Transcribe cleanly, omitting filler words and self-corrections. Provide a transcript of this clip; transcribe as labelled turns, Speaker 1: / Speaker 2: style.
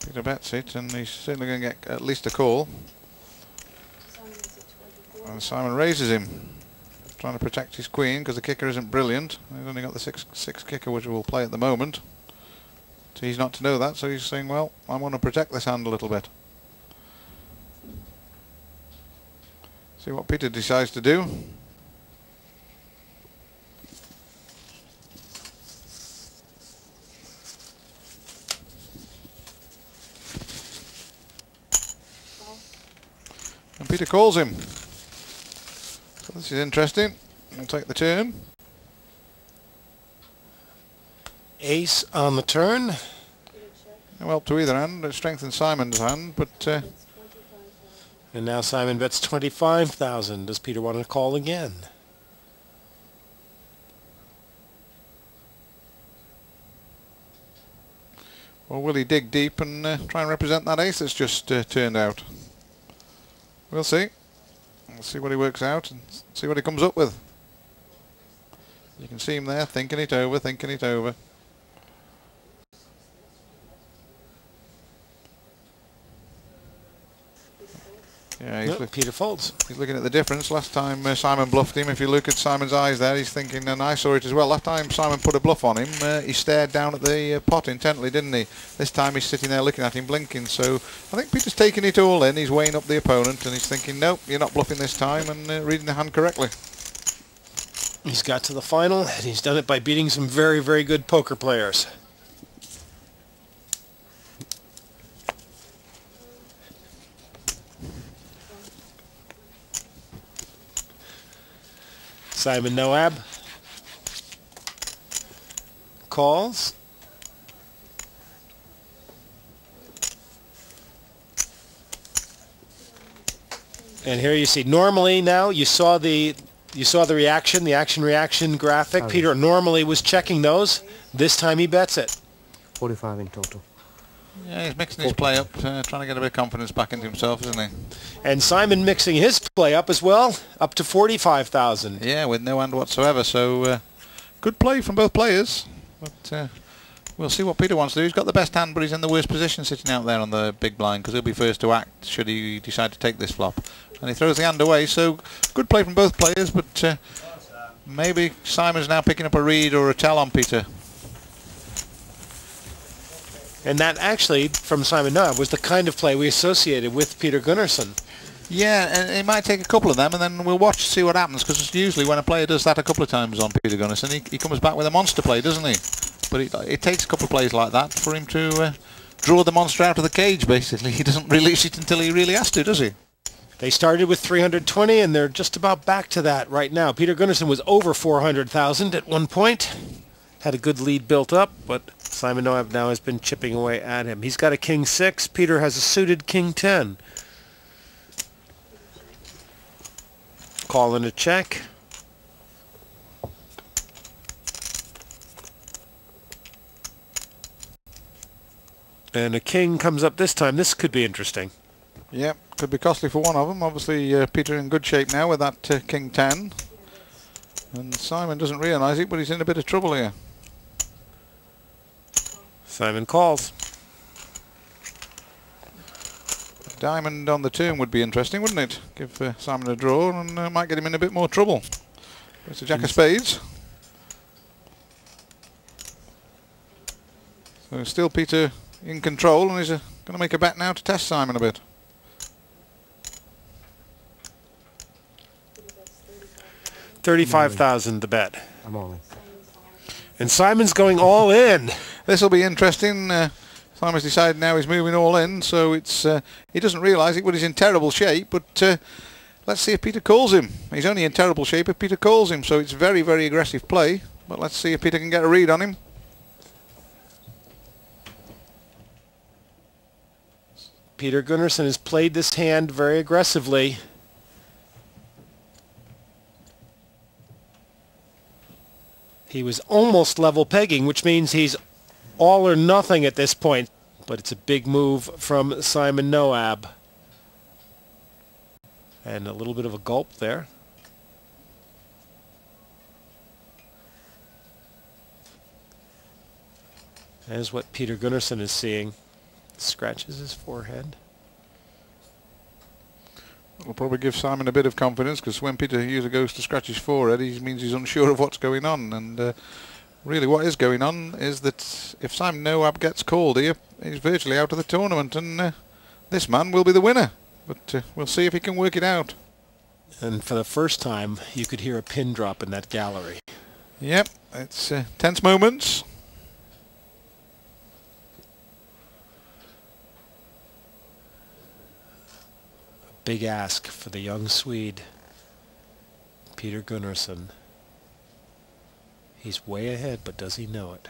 Speaker 1: Peter bets it, and he's certainly going to get at least a call. And Simon raises him, trying to protect his queen because the kicker isn't brilliant. He's only got the 6-6 kicker, which will play at the moment. So he's not to know that, so he's saying, well, I want to protect this hand a little bit. See what Peter decides to do. And Peter calls him. So this is interesting. We'll take the turn.
Speaker 2: Ace on the turn.
Speaker 1: No help to either hand. It strengthens Simon's hand, but...
Speaker 2: and now Simon bets 25,000. Does Peter want to call again?
Speaker 1: Or will he dig deep and try and represent that ace that's just turned out? We'll see. We'll see what he works out and see what he comes up with. You can see him there thinking it over, thinking it over. Yeah,
Speaker 2: Peter folds.
Speaker 1: He's looking at the difference. Last time Simon bluffed him, if you look at Simon's eyes there, he's thinking, and I saw it as well, last time Simon put a bluff on him, he stared down at the pot intently, didn't he? This time he's sitting there looking at him, blinking. So I think Peter's taking it all in. He's weighing up the opponent and he's thinking, nope, you're not bluffing this time, and reading the hand correctly.
Speaker 2: He's got to the final, and he's done it by beating some very, very good poker players. Simon Noab calls. And here you see, normally now you saw the reaction, the action-reaction graphic.
Speaker 3: Okay.
Speaker 2: Peter normally was checking those. This time he bets it.
Speaker 3: 45 in total.
Speaker 1: Yeah, he's mixing his play up, trying to get a bit of confidence back into himself, isn't he?
Speaker 2: And Simon mixing his play up as well, up to 45,000.
Speaker 1: Yeah, with no hand whatsoever, so good play from both players. But we'll see what Peter wants to do. He's got the best hand, but he's in the worst position sitting out there on the big blind, because he'll be first to act should he decide to take this flop. And he throws the hand away, so good play from both players, but maybe Simon's now picking up a read or a tell on Peter.
Speaker 2: And that actually, from Simon Noab, was the kind of play we associated with Peter Gunnarsson.
Speaker 1: Yeah, and it might take a couple of them, and then we'll watch to see what happens, because usually when a player does that a couple of times on Peter Gunnarsson, he comes back with a monster play, doesn't he? But it takes a couple of plays like that for him to draw the monster out of the cage, basically. He doesn't release it until he really has to, does he?
Speaker 2: They started with 320, and they're just about back to that right now. Peter Gunnarsson was over 400,000 at one point. Had a good lead built up, but Simon Noab now has been chipping away at him. He's got a king 6. Peter has a suited king 10. Call and a check. And a king comes up this time. This could be interesting.
Speaker 1: Yep, could be costly for one of them. Obviously, Peter in good shape now with that king 10. And Simon doesn't realise it, but he's in a bit of trouble here.
Speaker 2: Simon calls.
Speaker 1: Diamond on the turn would be interesting, wouldn't it? Give Simon a draw and might get him in a bit more trouble. It's a jack of spades. So still Peter in control, and he's going to make a bet now to test Simon a bit.
Speaker 2: $35,000 to bet.
Speaker 3: I'm all in.
Speaker 2: And Simon's going all in.
Speaker 1: This will be interesting. Simon's decided now he's moving all in, so it's he doesn't realise it, but he's in terrible shape. But let's see if Peter calls him. He's only in terrible shape if Peter calls him, so it's very, very aggressive play. But let's see if Peter can get a read on him.
Speaker 2: Peter Gunnarsson has played this hand very aggressively. He was almost level pegging, which means he's all or nothing at this point. But it's a big move from Simon Noab. And a little bit of a gulp there. That is what Peter Gunnarsson is seeing. Scratches his forehead.
Speaker 1: Will probably give Simon a bit of confidence, because when Peter usually goes to scratch his forehead, he means he's unsure of what's going on. And really what is going on is that if Simon Noab gets called here, he's virtually out of the tournament, and this man will be the winner. But we'll see if he can work it out.
Speaker 2: And for the first time, you could hear a pin drop in that gallery.
Speaker 1: Yep, it's tense moments.
Speaker 2: Big ask for the young Swede, Peter Gunnarsson. He's way ahead, but does he know it?